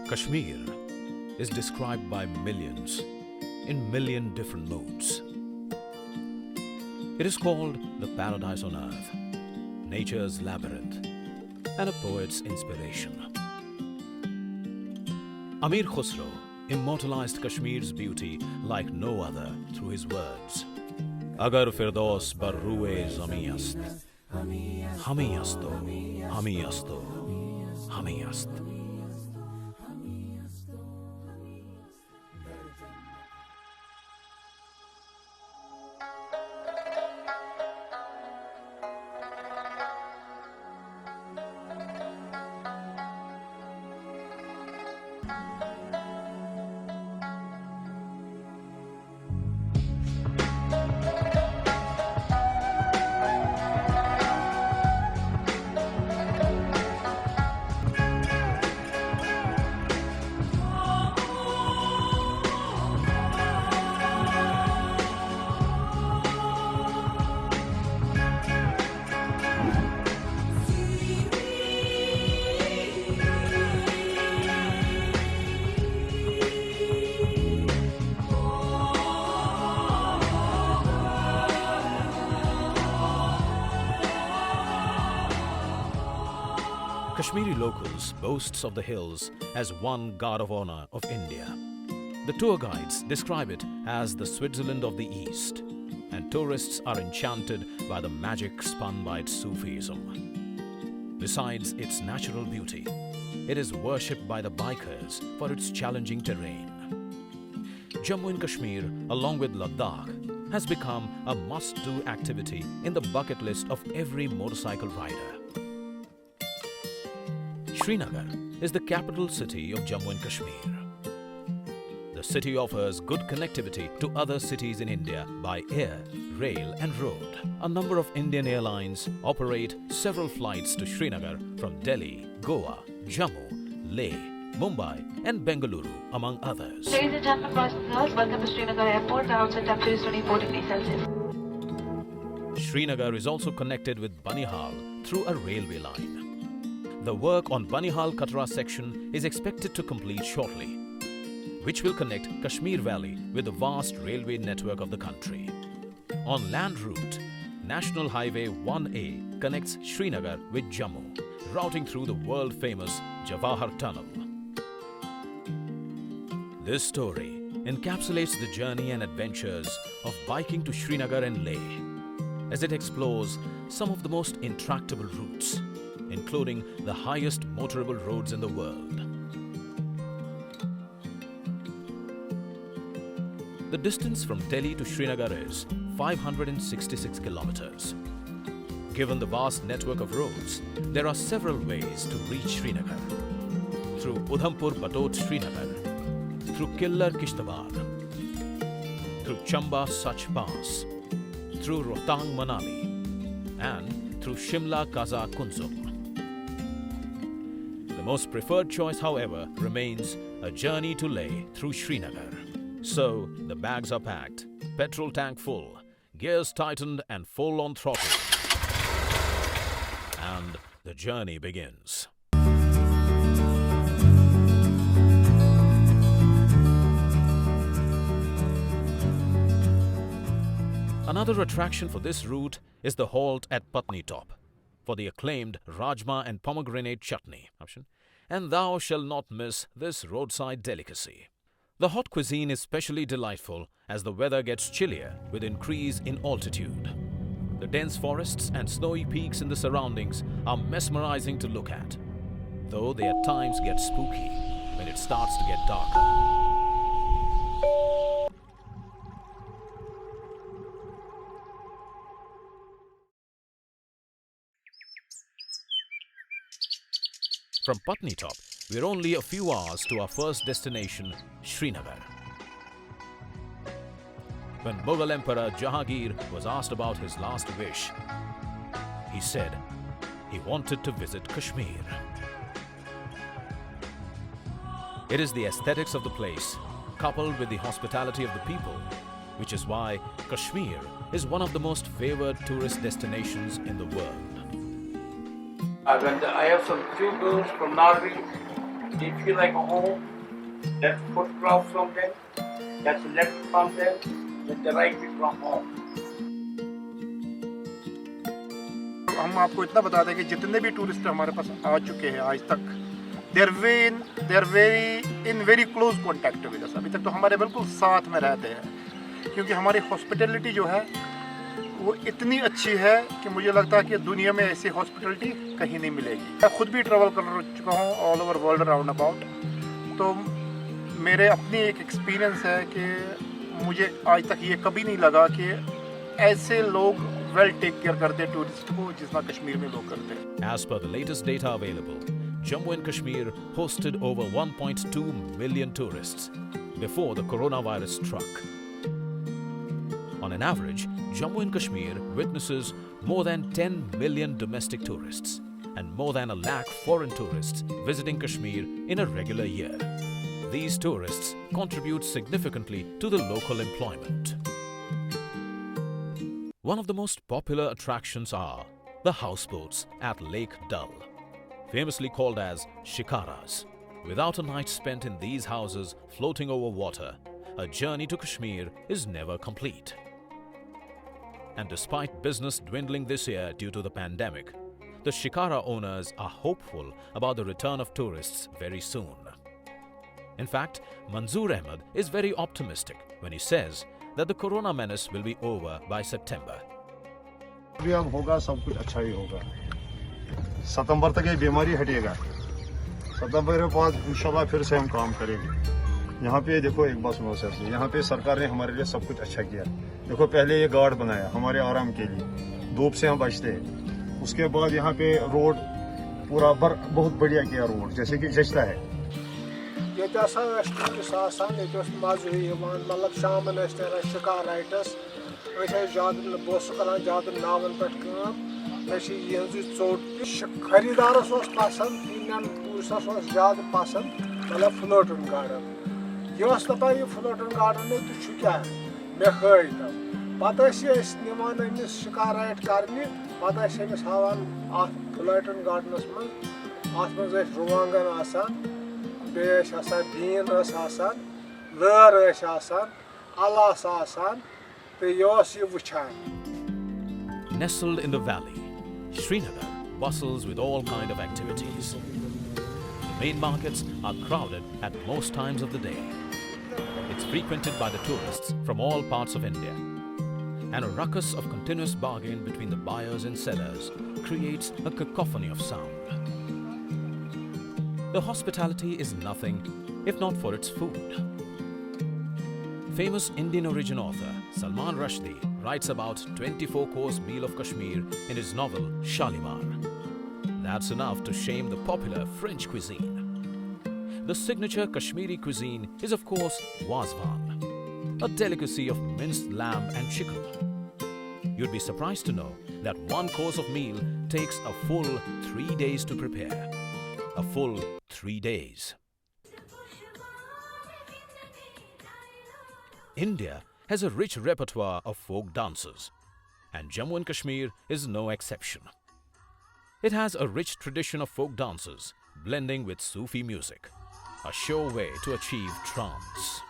Kashmir is described by millions in million different moods. It is called the paradise on earth, nature's labyrinth, and a poet's inspiration. Amir Khusro immortalized Kashmir's beauty like no other through his words. Agar firdaus bar ruye zami ast, hami asto, hami asto, hami ast. Kashmiri locals boasts of the hills as one guard of honor of India. The tour guides describe it as the Switzerland of the East, and tourists are enchanted by the magic spun by its Sufism. Besides its natural beauty, it is worshipped by the bikers for its challenging terrain. Jammu and Kashmir, along with Ladakh, has become a must-do activity in the bucket list of every motorcycle rider. Srinagar is the capital city of Jammu and Kashmir. The city offers good connectivity to other cities in India by air, rail and road. A number of Indian airlines operate several flights to Srinagar from Delhi, Goa, Jammu, Leh, Mumbai and Bengaluru, among others. Ladies and gentlemen, boys and girls, welcome to Srinagar Airport. The outside temperature is 24 degrees Celsius. Srinagar is also connected with Banihal through a railway line. The work on Banihal-Katra section is expected to complete shortly, which will connect Kashmir Valley with the vast railway network of the country. On land route, National Highway 1A connects Srinagar with Jammu, routing through the world-famous Jawahar Tunnel. This story encapsulates the journey and adventures of biking to Srinagar and Leh, as it explores some of the most intractable routes, including the highest motorable roads in the world. The distance from Delhi to Srinagar is 566 kilometers. Given the vast network of roads, there are several ways to reach Srinagar. Through Udhampur Batot Srinagar, through Killar Kishtawar, through Chamba Sach Pass, through Rohtang Manali, and through Shimla Kaza Kunzum. The most preferred choice, however, remains a journey to Leh through Srinagar. So, the bags are packed, petrol tank full, gears tightened and full on throttle. And the journey begins. Another attraction for this route is the halt at Patni Top for the acclaimed Rajma and pomegranate chutney. And thou shalt not miss this roadside delicacy. The hot cuisine is especially delightful as the weather gets chillier with increase in altitude. The dense forests and snowy peaks in the surroundings are mesmerizing to look at, though they at times get spooky when it starts to get darker. From Patni Top, we're only a few hours to our first destination, Srinagar. When Mughal Emperor Jahangir was asked about his last wish, he said he wanted to visit Kashmir. It is the aesthetics of the place, coupled with the hospitality of the people, which is why Kashmir is one of the most favored tourist destinations in the world. I have some few girls from Narvi They feel like a home. That's photograph from them. That's a letter from them. That they write it from home. हम आपको इतना बता दें कि जितने भी tourist हमारे पास आ चुके हैं आज तक they are very close contact with us. अभी तक तो हमारे बिल्कुल साथ में रहते हैं क्योंकि हमारी हॉस्पिटैलिटी जो है वो इतनी अच्छी है कि मुझे लगता है कि दुनिया में ऐसी हॉस्पिटैलिटी कहीं नहीं मिलेगी. मैं खुद भी ट्रैवल कर चुका हूँ all over world round about. तो मेरे अपनी एक एक्सपीरियंस है कि मुझे आज तक ये कभी नहीं लगा कि ऐसे लोग वेल टेक केयर करते टूरिस्ट को जितना कश्मीर में लोग करते हैं. As per the latest data available, Jammu and Kashmir hosted over 1.2 million tourists before the coronavirus struck. On an average, Jammu and Kashmir witnesses more than 10 million domestic tourists and more than 1 lakh foreign tourists visiting Kashmir in a regular year. These tourists contribute significantly to the local employment. One of the most popular attractions are the houseboats at Lake Dal, famously called as shikaras. Without a night spent in these houses floating over water, a journey to Kashmir is never complete. And despite business dwindling this year due to the pandemic, the shikara owners are hopeful about the return of tourists very soon. In fact, Manzoor Ahmed is very optimistic when he says that the corona menace will be over by September. अभी अब होगा सब कुछ अच्छा ही होगा. सितंबर तक ये बीमारी हटेगा. सितंबर के बाद इंशाल्लाह फिर से हम काम करेंगे. यहाँ पे देखो एक बात सुनो सर, यहाँ पे सरकार ने हमारे लिए सब कुछ अच्छा किया. देखो पहले ये गार्ड बनाया हमारे आराम के लिए, धूप से हम बचते हैं. उसके बाद यहाँ पे रोड पूरा बहुत बढ़िया किया रोड, जैसे कि जचता है. ये मज़े मतलब शाम शिकार राइटस ज़्यादा बस कर ज़्यादा नावन पे मे चोट खरीदारस पसंद इंडियन टूरिस्टस ज़्यादा पसंद मतलब फ्लोटिंग गार्डन. यह दपान यह फ्लोटिंग गार्डन तो क्या मे हई पत निमान अमिस शिकार राइट कर पे हावान फ्लोटिंग गार्डनस मज रुवांगन बीन लर अल Nestled in the valley, Srinagar bustles with all kinds of activities. The main markets are crowded at most times of the day. It's frequented by the tourists from all parts of India. And a ruckus of continuous bargain between the buyers and sellers creates a cacophony of sound. The hospitality is nothing if not for its food. Famous Indian origin author Salman Rushdie writes about 24-course meal of Kashmir in his novel Shalimar. That's enough to shame the popular French cuisine. The signature Kashmiri cuisine is of course wazwan, a delicacy of minced lamb and chicken. You'd be surprised to know that one course of meal takes a full 3 days to prepare. A full 3 days. India has a rich repertoire of folk dances, and Jammu and Kashmir is no exception. It has a rich tradition of folk dances blending with Sufi music, a sure way to achieve trance.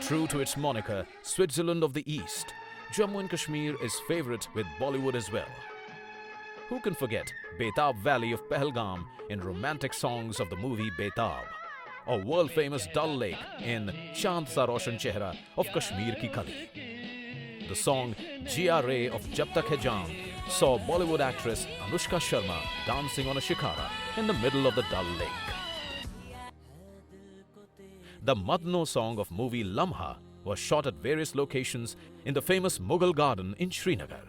True to its moniker, Switzerland of the East, Jammu and Kashmir is favourite with Bollywood as well. Who can forget Betab Valley of Pahalgam in romantic songs of the movie Betab, or world-famous Dal Lake in Chand Sa Roshan Chehra of Kashmir Ki Kali. The song G.R.A. of Jab Tak Hai Jaan saw Bollywood actress Anushka Sharma dancing on a shikara in the middle of the Dal Lake. The Madno song of movie Lamha was shot at various locations in the famous Mughal garden in Srinagar.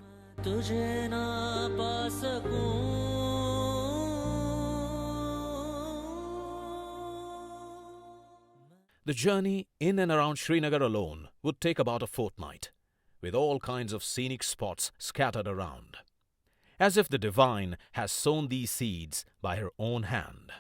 The journey in and around Srinagar alone would take about a fortnight, with all kinds of scenic spots scattered around, as if the divine has sown these seeds by her own hand.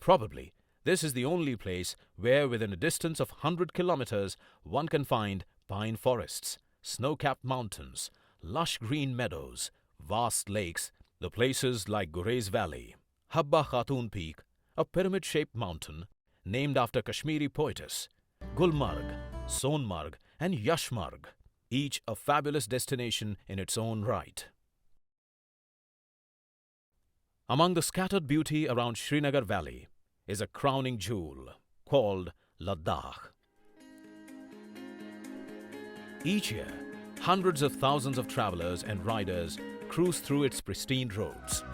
Probably, This is the only place where within a distance of 100 kilometers one can find pine forests, snow-capped mountains, lush green meadows, vast lakes, the places like Gurez Valley, Habba Khatun Peak, a pyramid-shaped mountain named after Kashmiri poetess, Gulmarg, Sonmarg and Yashmarg, each a fabulous destination in its own right. Among the scattered beauty around Srinagar Valley is a crowning jewel called Ladakh. Each year, hundreds of thousands of travelers and riders cruise through its pristine roads.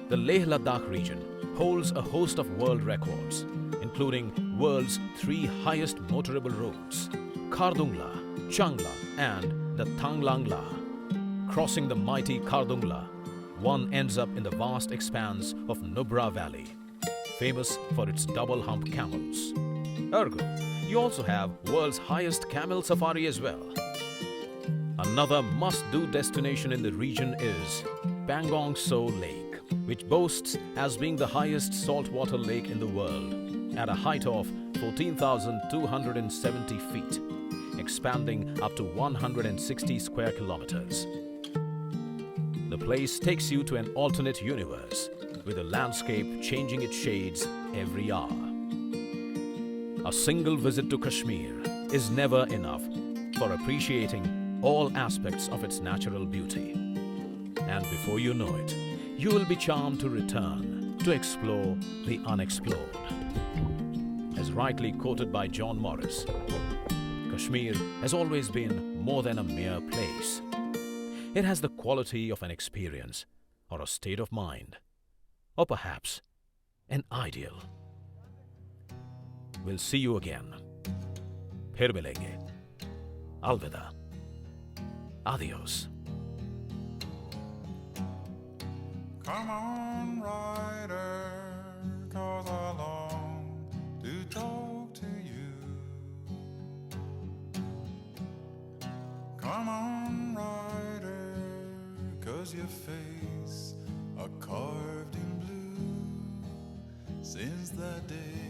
The Leh Ladakh region holds a host of world records, including world's 3 highest motorable roads, Khardungla, Changla and the Thanglangla. Crossing the mighty Khardungla, one ends up in the vast expanse of Nubra Valley, famous for its double-hump camels. Ergo, you also have world's highest camel safari as well. Another must-do destination in the region is Pangong Tso Lake, which boasts as being the highest saltwater lake in the world at a height of 14,270 feet, expanding up to 160 square kilometers. The place takes you to an alternate universe, with the landscape changing its shades every hour. A single visit to Kashmir is never enough for appreciating all aspects of its natural beauty. And before you know it, you will be charmed to return to explore the unexplored. As rightly quoted by John Morris, Kashmir has always been more than a mere place. It has the quality of an experience or a state of mind, or perhaps an ideal. We'll see you again. Phir milenge. Alvida. Adios. Come on, rider, 'cause I long to talk to you. Come on, rider, 'cause your face are carved in blue since that day